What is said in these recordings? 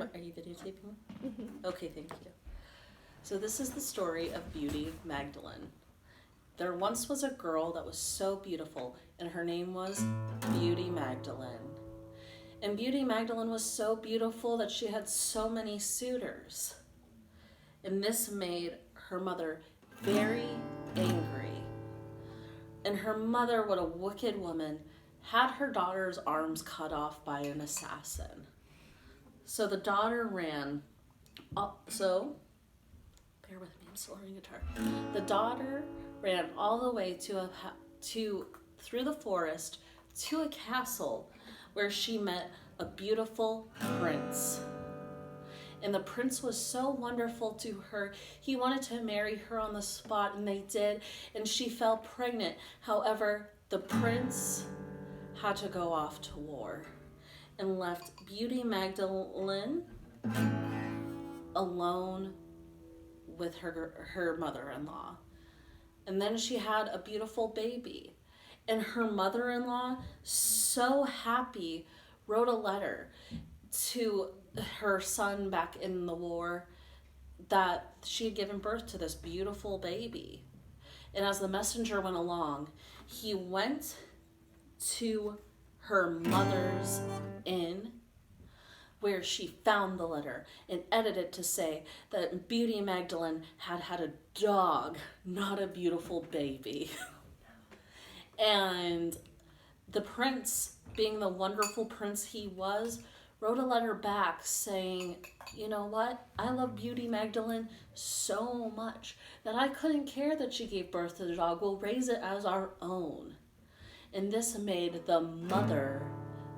Are you videotaping? Okay, thank you. So this is the story of Beauty Magdalene. There once was a girl that was so beautiful, and her name was Beauty Magdalene. And Beauty Magdalene was so beautiful that she had so many suitors. And this made her mother very angry. And her mother, what a wicked woman, had her daughter's arms cut off by an assassin. So the daughter ran. Bear with me, I'm still learning guitar. The daughter ran all the way through the forest to a castle where she met a beautiful prince. And the prince was so wonderful to her. He wanted to marry her on the spot, and they did, and she fell pregnant. However, the prince had to go off to war and left Beauty Magdalene alone with her mother-in-law. And then she had a beautiful baby. And her mother-in-law, so happy, wrote a letter to her son back in the war that she had given birth to this beautiful baby. And as the messenger went along, he went to her mother's inn where she found the letter and edited to say that Beauty Magdalene had had a dog, not a beautiful baby. And the prince, being the wonderful prince he was, wrote a letter back saying, you know what, I love Beauty Magdalene so much that I couldn't care that she gave birth to the dog. We'll raise it as our own. And this made the mother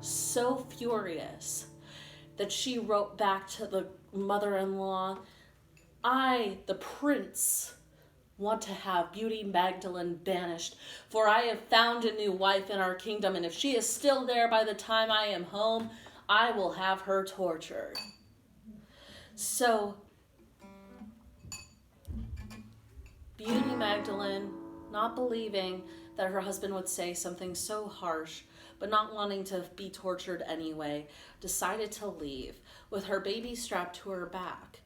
so furious that she wrote back to the mother-in-law, I, the prince, want to have Beauty Magdalene banished, for I have found a new wife in our kingdom, and if she is still there by the time I am home, I will have her tortured. So, Beauty Magdalene, not believing that her husband would say something so harsh, but not wanting to be tortured anyway, decided to leave with her baby strapped to her back.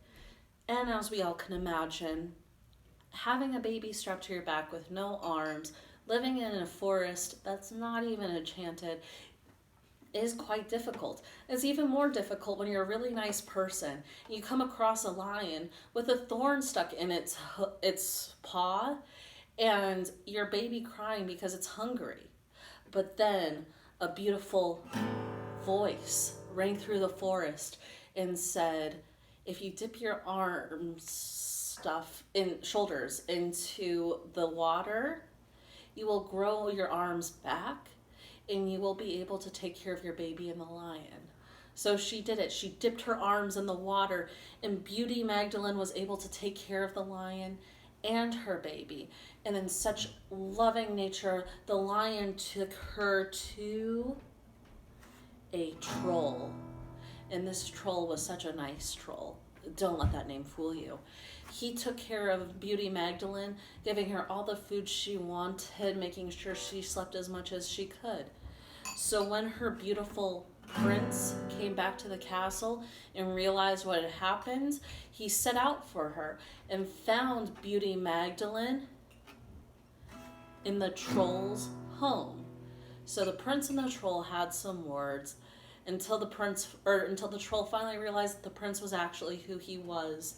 And as we all can imagine, having a baby strapped to your back with no arms, living in a forest that's not even enchanted, is quite difficult. It's even more difficult when you're a really nice person. You come across a lion with a thorn stuck in its paw, and your baby crying because it's hungry. But then a beautiful voice rang through the forest and said, if you dip your shoulders into the water, you will grow your arms back and you will be able to take care of your baby and the lion. So she did it. She dipped her arms in the water, and Beauty Magdalene was able to take care of the lion and her baby. And in such loving nature, the lion took her to a troll. And this troll was such a nice troll. Don't let that name fool you. He took care of Beauty Magdalene, giving her all the food she wanted, making sure she slept as much as she could. So when her beautiful prince came back to the castle and realized what had happened, he set out for her and found Beauty Magdalene in the troll's home. So the prince and the troll had some words until the troll finally realized that the prince was actually who he was,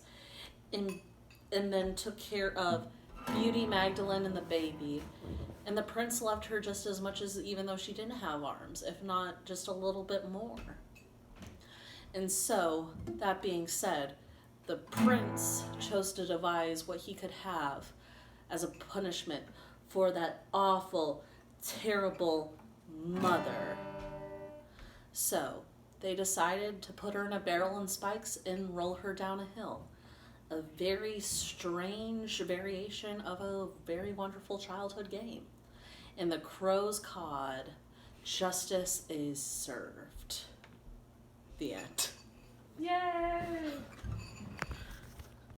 and then took care of Beauty Magdalene and the baby. And the prince loved her just as much as even though she didn't have arms, if not just a little bit more. And so, that being said, the prince chose to devise what he could have as a punishment for that awful, terrible mother. So, they decided to put her in a barrel and spikes and roll her down a hill. A very strange variation of a very wonderful childhood game. And the crows cawed, justice is served. The end. Yay!